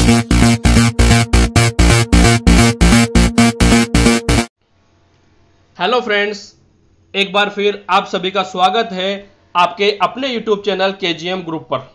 Hello friends, एक बार फिर आप सभी का स्वागत है आपके अपने यूट्यूब चैनल केजीएम ग्रुप पर।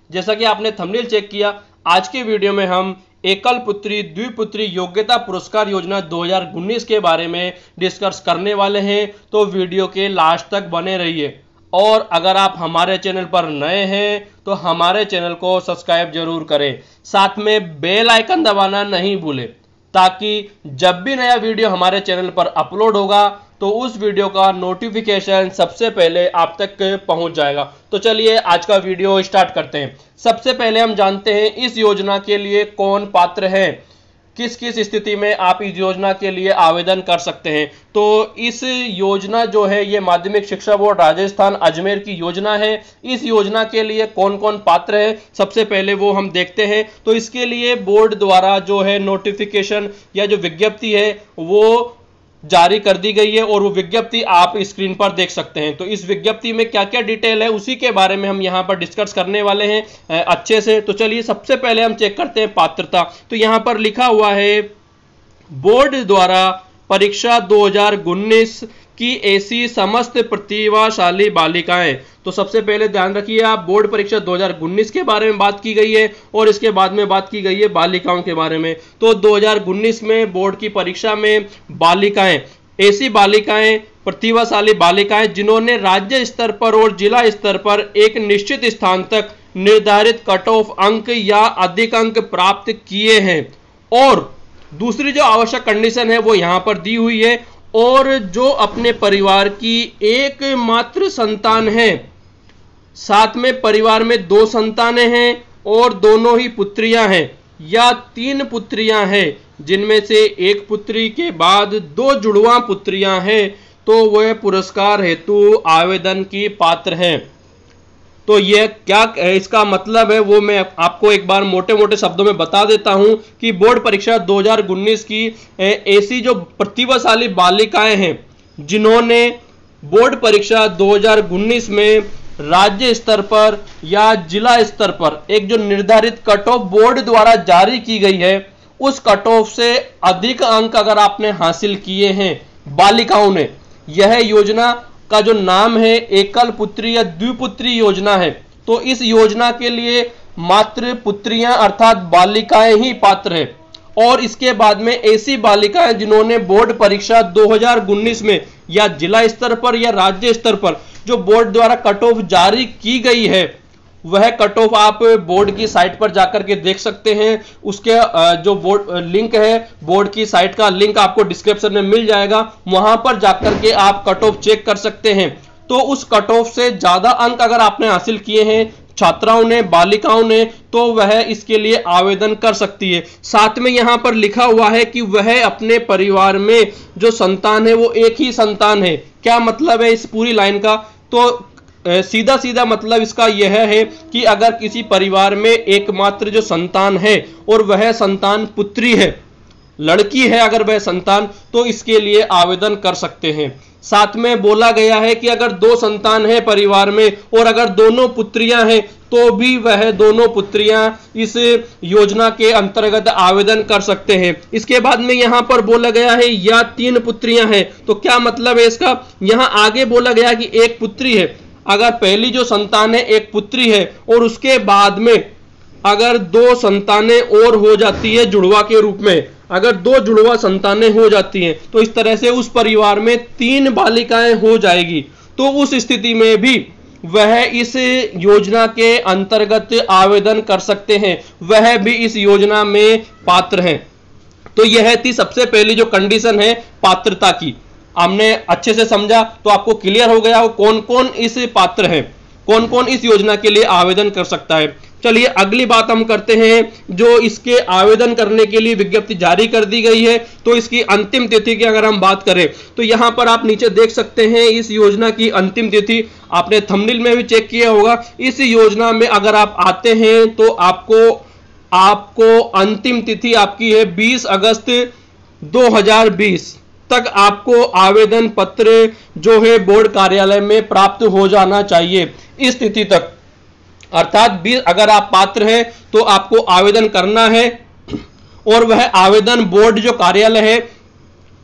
जैसा कि आपने थंबनेल चेक किया, आज के वीडियो में हम एकल पुत्री द्विपुत्री योग्यता पुरस्कार योजना 2019 के बारे में डिस्कस करने वाले हैं। तो वीडियो के लास्ट तक बने रहिए। और अगर आप हमारे चैनल पर नए हैं तो हमारे चैनल को सब्सक्राइब जरूर करें, साथ में बेल आइकन दबाना नहीं भूलें, ताकि जब भी नया वीडियो हमारे चैनल पर अपलोड होगा तो उस वीडियो का नोटिफिकेशन सबसे पहले आप तक पहुंच जाएगा। तो चलिए आज का वीडियो स्टार्ट करते हैं। सबसे पहले हम जानते हैं इस योजना के लिए कौन पात्र है, किस किस स्थिति में आप इस योजना के लिए आवेदन कर सकते हैं। तो इस योजना जो है ये माध्यमिक शिक्षा बोर्ड राजस्थान अजमेर की योजना है। इस योजना के लिए कौन कौन पात्र है सबसे पहले वो हम देखते हैं। तो इसके लिए बोर्ड द्वारा जो है नोटिफिकेशन या जो विज्ञप्ति है वो जारी कर दी गई है और वो विज्ञप्ति आप स्क्रीन पर देख सकते हैं। तो इस विज्ञप्ति में क्या क्या डिटेल है उसी के बारे में हम यहाँ पर डिस्कस करने वाले हैं अच्छे से। तो चलिए सबसे पहले हम चेक करते हैं पात्रता। तो यहाँ पर लिखा हुआ है बोर्ड द्वारा परीक्षा 2019 की ऐसी समस्त प्रतिभाशाली बालिकाएं। तो सबसे पहले ध्यान रखिए आप, बोर्ड परीक्षा 2019 के बारे में बात की गई है और इसके बाद में बात की गई है बालिकाओं के बारे में। तो 2019 में बोर्ड की परीक्षा में बालिकाएं, ऐसी बालिकाएं, प्रतिभाशाली बालिकाएं जिन्होंने राज्य स्तर पर और जिला स्तर पर एक निश्चित स्थान तक निर्धारित कट ऑफ अंक या अधिक अंक प्राप्त किए हैं। और दूसरी जो आवश्यक कंडीशन है वो यहां पर दी हुई है, और जो अपने परिवार की एकमात्र संतान है, साथ में परिवार में 2 संतानें हैं और दोनों ही पुत्रियां हैं या 3 पुत्रियां हैं, जिनमें से एक पुत्री के बाद 2 जुड़वा पुत्रियां हैं, तो वह पुरस्कार हेतु आवेदन की पात्र हैं। तो यह क्या इसका मतलब है वो मैं आपको एक बार मोटे मोटे शब्दों में बता देता हूं कि बोर्ड परीक्षा 2019 की ऐसी जो प्रतिभाशाली बालिकाएं हैं जिन्होंने बोर्ड परीक्षा 2019 में राज्य स्तर पर या जिला स्तर पर एक जो निर्धारित कट ऑफ बोर्ड द्वारा जारी की गई है उस कट ऑफ से अधिक अंक अगर आपने हासिल किए हैं बालिकाओं ने, यह योजना का जो नाम है एकल पुत्री या द्विपुत्री योजना है। तो इस योजना के लिए मात्र पुत्रियां अर्थात बालिकाएं ही पात्र है। और इसके बाद में ऐसी बालिकाएं जिन्होंने बोर्ड परीक्षा 2019 में या जिला स्तर पर या राज्य स्तर पर जो बोर्ड द्वारा कट ऑफ जारी की गई है वह कट ऑफ आप बोर्ड की साइट पर जाकर के देख सकते हैं। उसके जो बोर्ड लिंक है, बोर्ड की साइट का लिंक आपको डिस्क्रिप्शन में मिल जाएगा, वहां पर जाकर के आप कट ऑफ चेक कर सकते हैं। तो उस कट ऑफ से ज्यादा अंक अगर आपने हासिल किए हैं छात्राओं ने, बालिकाओं ने, तो वह इसके लिए आवेदन कर सकती है। साथ में यहां पर लिखा हुआ है कि वह अपने परिवार में जो संतान है वो एक ही संतान है। क्या मतलब है इस पूरी लाइन का? तो सीधा सीधा मतलब इसका यह है कि अगर किसी परिवार में एकमात्र जो संतान है और वह संतान पुत्री है, लड़की है अगर वह संतान, तो इसके लिए आवेदन कर सकते हैं। साथ में बोला गया है कि अगर 2 संतान है परिवार में और अगर दोनों पुत्रियां हैं तो भी वह दोनों पुत्रियां इस योजना के अंतर्गत आवेदन कर सकते हैं। इसके बाद में यहां पर बोला गया है या 3 पुत्रियां हैं। तो क्या मतलब है इसका? यहां आगे बोला गया कि एक पुत्री है, अगर पहली जो संतान है एक पुत्री है और उसके बाद में अगर 2 संतानें और हो जाती है जुड़वा के रूप में, अगर 2 जुड़वा संतानें हो जाती हैं तो इस तरह से उस परिवार में 3 बालिकाएं हो जाएगी। तो उस स्थिति में भी वह इस योजना के अंतर्गत आवेदन कर सकते हैं, वह भी इस योजना में पात्र हैं। तो यह थी सबसे पहली जो कंडीशन है पात्रता की। हमने अच्छे से समझा तो आपको क्लियर हो गया कौन कौन इस पात्र है, कौन कौन इस योजना के लिए आवेदन कर सकता है। चलिए अगली बात हम करते हैं। जो इसके आवेदन करने के लिए विज्ञप्ति जारी कर दी गई है तो इसकी अंतिम तिथि की अगर हम बात करें तो यहां पर आप नीचे देख सकते हैं इस योजना की अंतिम तिथि, आपने थंबनेल में भी चेक किया होगा। इस योजना में अगर आप आते हैं तो आपको अंतिम तिथि आपकी है 20 अगस्त 2020 तक आपको आवेदन पत्र जो है बोर्ड कार्यालय में प्राप्त हो जाना चाहिए इस तिथि तक। अर्थात 20 अगर आप पात्र हैं तो आपको आवेदन करना है और वह आवेदन बोर्ड जो कार्यालय है,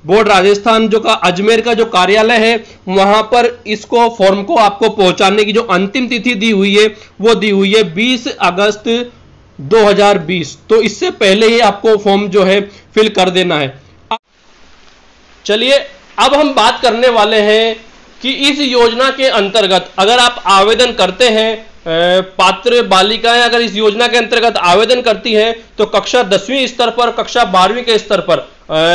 बोर्ड राजस्थान जो का अजमेर का जो कार्यालय है, वहां पर इसको फॉर्म को आपको पहुंचाने की जो अंतिम तिथि दी हुई है वो दी हुई है 20 अगस्त 2020। तो इससे पहले ही आपको फॉर्म जो है फिल कर देना है। चलिए अब हम बात करने वाले हैं कि इस योजना के अंतर्गत अगर आप आवेदन करते हैं, पात्र बालिकाएं अगर इस योजना के अंतर्गत आवेदन करती हैं तो कक्षा 10वीं स्तर पर, कक्षा 12वीं के स्तर पर,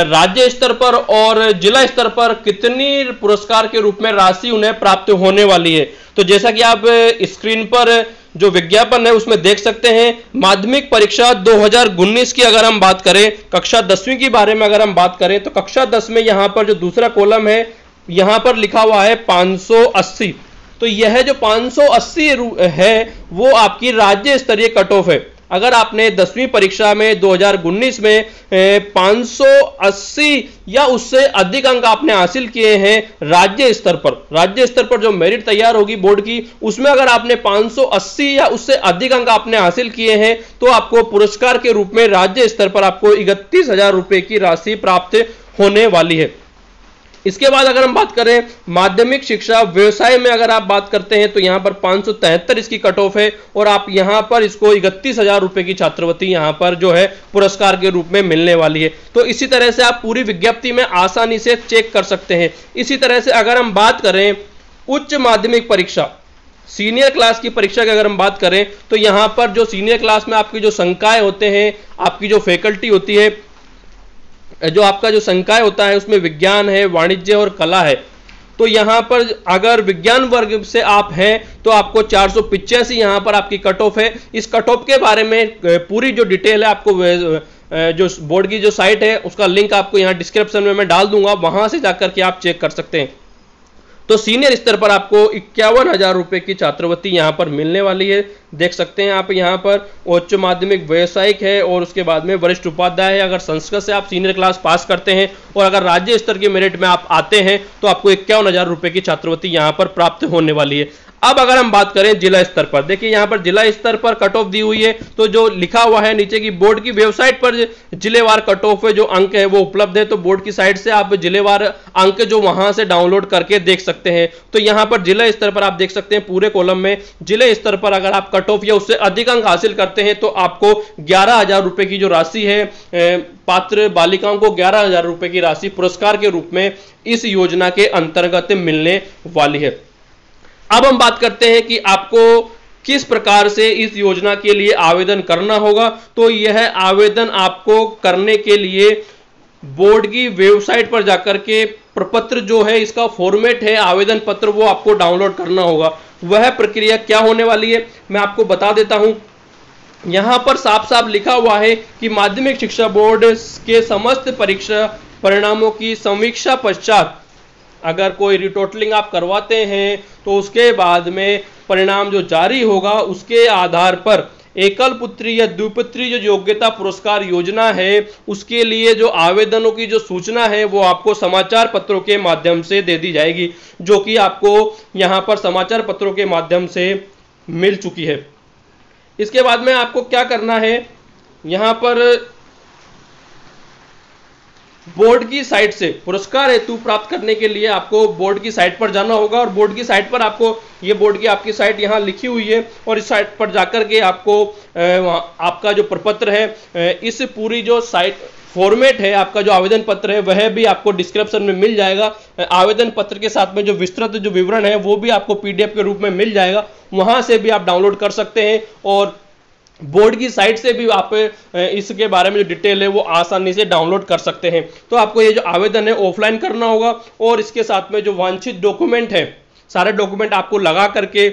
राज्य स्तर पर और जिला स्तर पर कितनी पुरस्कार के रूप में राशि उन्हें प्राप्त होने वाली है। तो जैसा कि आप स्क्रीन पर जो विज्ञापन है उसमें देख सकते हैं, माध्यमिक परीक्षा 2019 की अगर हम बात करें, कक्षा 10वीं के बारे में अगर हम बात करें तो कक्षा 10 में यहां पर जो दूसरा कॉलम है यहां पर लिखा हुआ है 580। तो यह जो 580 है वो आपकी राज्य स्तरीय कट ऑफ है। अगर आपने 10वीं परीक्षा में 2019 में 580 या उससे अधिक अंक आपने हासिल किए हैं राज्य स्तर पर जो मेरिट तैयार होगी बोर्ड की, उसमें अगर आपने 580 या उससे अधिक अंक आपने हासिल किए हैं तो आपको पुरस्कार के रूप में राज्य स्तर पर आपको 31,000 रुपए की राशि प्राप्त होने वाली है। इसके बाद अगर हम बात करें माध्यमिक शिक्षा व्यवसाय में अगर आप बात करते हैं तो यहां पर 573 इसकी कट ऑफ है और आप यहां पर इसको 31,000 रुपए की छात्रवृत्ति यहां पर जो है पुरस्कार के रूप में मिलने वाली है। तो इसी तरह से आप पूरी विज्ञप्ति में आसानी से चेक कर सकते हैं। इसी तरह से अगर हम बात करें उच्च माध्यमिक परीक्षा सीनियर क्लास की परीक्षा की अगर हम बात करें तो यहां पर जो सीनियर क्लास में आपकी जो संकाय होते हैं, आपकी जो फैकल्टी होती है, जो आपका जो संकाय होता है उसमें विज्ञान है, वाणिज्य और कला है। तो यहां पर अगर विज्ञान वर्ग से आप हैं तो आपको 485 यहां पर आपकी कट ऑफ है। इस कट ऑफ के बारे में पूरी जो डिटेल है आपको जो बोर्ड की जो साइट है उसका लिंक आपको यहां डिस्क्रिप्शन में मैं डाल दूंगा, वहां से जाकर के आप चेक कर सकते हैं। तो सीनियर स्तर पर आपको 51,000 रुपए की छात्रवृत्ति यहां पर मिलने वाली है। देख सकते हैं आप यहां पर उच्च माध्यमिक व्यावसायिक है और उसके बाद में वरिष्ठ उपाध्याय है। अगर संस्कृत से आप सीनियर क्लास पास करते हैं और अगर राज्य स्तर के मेरिट में आप आते हैं तो आपको 51,000 रुपए की छात्रवृत्ति यहां पर प्राप्त होने वाली है। अब अगर हम बात करें जिला स्तर पर, देखिए यहां पर जिला स्तर पर कट ऑफ दी हुई है। तो जो लिखा हुआ है नीचे की बोर्ड की वेबसाइट पर जिलेवार कट ऑफ है, जो अंक है वो उपलब्ध है। तो बोर्ड की साइट से आप जिलेवार अंक जो वहां से डाउनलोड करके देख सकते हैं। तो यहां पर जिला स्तर पर आप देख सकते हैं पूरे कॉलम में जिले स्तर पर अगर आप कट ऑफ या उससे अधिक अंक हासिल करते हैं तो आपको 11,000 रुपए की जो राशि है, पात्र बालिकाओं को 11,000 रुपए की राशि पुरस्कार के रूप में इस योजना के अंतर्गत मिलने वाली है। अब हम बात करते हैं कि आपको किस प्रकार से इस योजना के लिए आवेदन करना होगा। तो यह आवेदन आपको करने के लिए बोर्ड की वेबसाइट पर जाकर के प्रपत्र जो है इसका फॉर्मेट है आवेदन पत्र, वो आपको डाउनलोड करना होगा। वह प्रक्रिया क्या होने वाली है मैं आपको बता देता हूं। यहां पर साफ साफ लिखा हुआ है कि माध्यमिक शिक्षा बोर्ड के समस्त परीक्षा परिणामों की समीक्षा पश्चात अगर कोई रिटोटलिंग आप करवाते हैं तो उसके बाद में परिणाम जो जारी होगा उसके आधार पर एकल पुत्री या द्विपुत्री जो योग्यता पुरस्कार योजना है उसके लिए जो आवेदनों की जो सूचना है वो आपको समाचार पत्रों के माध्यम से दे दी जाएगी, जो कि आपको यहां पर समाचार पत्रों के माध्यम से मिल चुकी है। इसके बाद में आपको क्या करना है, यहां पर बोर्ड की साइट से पुरस्कार हेतु प्राप्त करने के लिए आपको बोर्ड की साइट पर जाना होगा और बोर्ड की साइट पर आपको ये बोर्ड की आपकी साइट यहाँ लिखी हुई है और इस साइट पर जाकर के आपको आपका जो प्रपत्र है, इस पूरी जो साइट फॉर्मेट है आपका जो आवेदन पत्र है वह भी आपको डिस्क्रिप्शन में मिल जाएगा। आवेदन पत्र के साथ में जो विस्तृत जो विवरण है वो भी आपको पीडीएफ के रूप में मिल जाएगा, वहां से भी आप डाउनलोड कर सकते हैं और बोर्ड की साइट से भी आप इसके बारे में जो डिटेल है वो आसानी से डाउनलोड कर सकते हैं। तो आपको ये जो आवेदन है ऑफलाइन करना होगा और इसके साथ में जो वांछित डॉक्यूमेंट है सारे डॉक्यूमेंट आपको लगा करके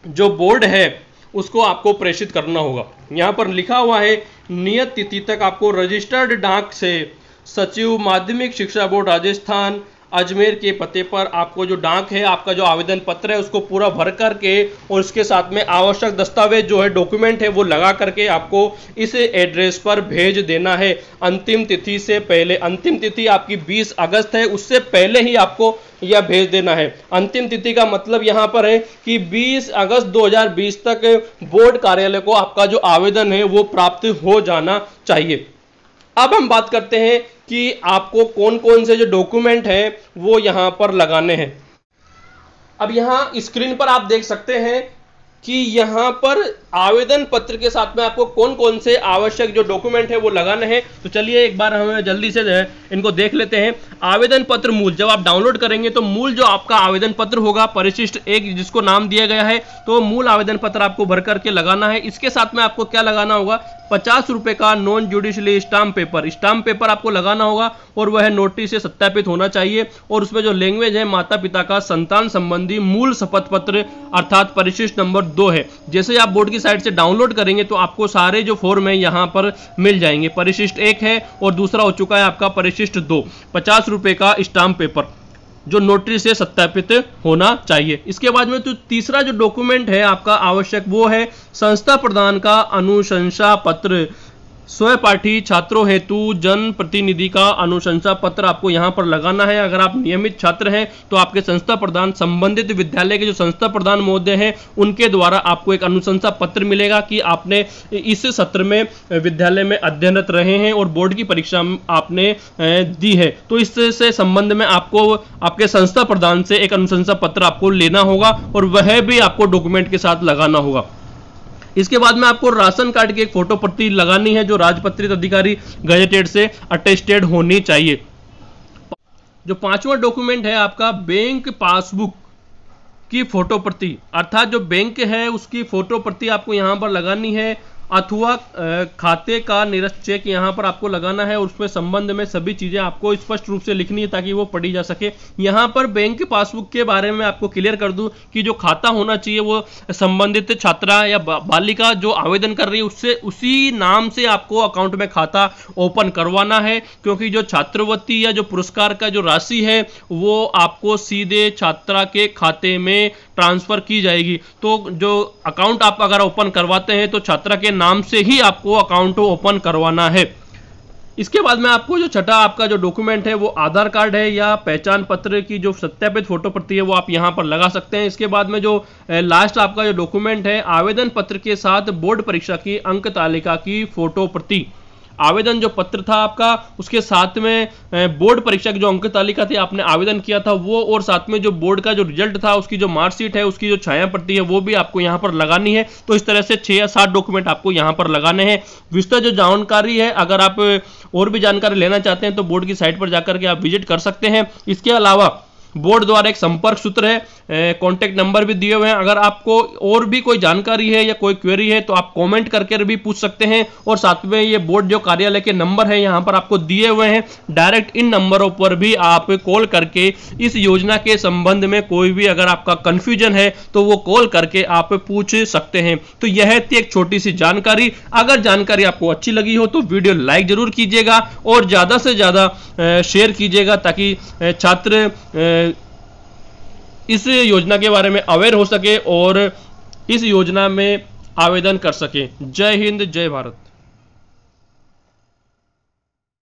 जो बोर्ड है उसको आपको प्रेषित करना होगा। यहाँ पर लिखा हुआ है नियत तिथि तक आपको रजिस्टर्ड डाक से सचिव माध्यमिक शिक्षा बोर्ड राजस्थान अजमेर के पते पर आपको जो डाक है आपका जो आवेदन पत्र है उसको पूरा भर करके और उसके साथ में आवश्यक दस्तावेज जो है डॉक्यूमेंट है वो लगा करके आपको इस एड्रेस पर भेज देना है अंतिम तिथि से पहले। अंतिम तिथि आपकी 20 अगस्त है, उससे पहले ही आपको यह भेज देना है। अंतिम तिथि का मतलब यहाँ पर है कि 20 अगस्त 2020 तक बोर्ड कार्यालय को आपका जो आवेदन है वो प्राप्त हो जाना चाहिए। अब हम बात करते हैं कि आपको कौन कौन से जो डॉक्यूमेंट हैं वो यहां पर लगाने हैं। अब यहां स्क्रीन पर आप देख सकते हैं कि यहां पर आवेदन पत्र के साथ में आपको कौन कौन से आवश्यक जो डॉक्यूमेंट है वो लगाने हैं। तो चलिए एक बार हम जल्दी से इनको देख लेते हैं। आवेदन पत्र मूल, जब आप डाउनलोड करेंगे तो मूल जो आपका आवेदन पत्र होगा परिशिष्ट 1 जिसको नाम दिया गया है, तो मूल आवेदन पत्र आपको भर करके लगाना है। इसके साथ में आपको क्या लगाना होगा, 50 रुपए का non judicially stamp paper, stamp paper आपको लगाना होगा और वह नोटिस से सत्यापित होना चाहिए। और उसमें जो लैंग्वेज है माता पिता का संतान संबंधी मूल शपथ पत्र अर्थात परिशिष्ट नंबर 2 है। जैसे आप बोर्ड की साइट से डाउनलोड करेंगे तो आपको सारे जो फॉर्म है यहां पर मिल जाएंगे। परिशिष्ट 1 है और दूसरा हो चुका है आपका परिशिष्ट 2, 50 रुपए का स्टाम्प पेपर जो नोटरी से सत्यापित होना चाहिए। इसके बाद में तो तीसरा जो डॉक्यूमेंट है आपका आवश्यक वो है संस्था प्रदान का अनुशंसा पत्र। स्वपाठी छात्रों हेतु जन प्रतिनिधि का अनुशंसा पत्र आपको यहां पर लगाना है। अगर आप नियमित छात्र हैं तो आपके संस्था प्रधान संबंधित विद्यालय के जो संस्था प्रधान महोदय हैं उनके द्वारा आपको एक अनुशंसा पत्र मिलेगा कि आपने इस सत्र में विद्यालय में अध्ययनरत रहे हैं और बोर्ड की परीक्षा आपने दी है। तो इससे संबंध में आपको आपके संस्था प्रधान से एक अनुशंसा पत्र आपको लेना होगा और वह भी आपको डॉक्यूमेंट के साथ लगाना होगा। इसके बाद में आपको राशन कार्ड की एक फोटो प्रति लगानी है जो राजपत्रित अधिकारी गजेटेड से अटेस्टेड होनी चाहिए। जो 5वां डॉक्यूमेंट है आपका बैंक पासबुक की फोटो प्रति, अर्थात जो बैंक है उसकी फोटो प्रति आपको यहां पर लगानी है अथवा खाते का निरस्त चेक यहां पर आपको लगाना है और उसमें संबंध में सभी चीजें आपको स्पष्ट रूप से लिखनी है ताकि वो पढ़ी जा सके। यहां पर बैंक पासबुक के बारे में आपको क्लियर कर दूं कि जो खाता होना चाहिए वो संबंधित छात्रा या बालिका जो आवेदन कर रही है उससे उसी नाम से आपको अकाउंट में खाता ओपन करवाना है, क्योंकि जो छात्रवृत्ति या जो पुरस्कार का जो राशि है वो आपको सीधे छात्रा के खाते में ट्रांसफर की जाएगी। तो जो अकाउंट आप अगर ओपन करवाते हैं तो छात्रा के नाम से ही आपको अकाउंट ओपन करवाना है। इसके बाद में आपको जो छठा आपका जो डॉक्यूमेंट है वो आधार कार्ड है या पहचान पत्र की जो सत्यापित फोटो प्रति है वो आप यहां पर लगा सकते हैं। इसके बाद में जो लास्ट आपका जो डॉक्यूमेंट है आवेदन पत्र के साथ बोर्ड परीक्षा की अंक तालिका की फोटो प्रति। आवेदन जो पत्र था आपका उसके साथ में बोर्ड परीक्षा की जो अंक तालिका थी आपने आवेदन किया था वो, और साथ में जो बोर्ड का जो रिजल्ट था उसकी जो मार्कशीट है उसकी जो छाया प्रति है वो भी आपको यहां पर लगानी है। तो इस तरह से 6 या 7 डॉक्यूमेंट आपको यहां पर लगाने हैं। विस्तृत जो जानकारी है अगर आप और भी जानकारी लेना चाहते हैं तो बोर्ड की साइट पर जाकर के आप विजिट कर सकते हैं। इसके अलावा बोर्ड द्वारा एक संपर्क सूत्र है, कॉन्टैक्ट नंबर भी दिए हुए हैं। अगर आपको और भी कोई जानकारी है या कोई क्वेरी है तो आप कमेंट करके भी पूछ सकते हैं। और साथ में ये बोर्ड जो कार्यालय के नंबर है यहां पर आपको दिए हुए हैं, डायरेक्ट इन नंबरों पर भी आप कॉल करके इस योजना के संबंध में कोई भी अगर आपका कंफ्यूजन है तो वो कॉल करके आप पूछ सकते हैं। तो यह थी एक छोटी सी जानकारी। अगर जानकारी आपको अच्छी लगी हो तो वीडियो लाइक जरूर कीजिएगा और ज्यादा से ज्यादा शेयर कीजिएगा ताकि छात्र इस योजना के बारे में अवेयर हो सके और इस योजना में आवेदन कर सके। जय हिंद, जय भारत।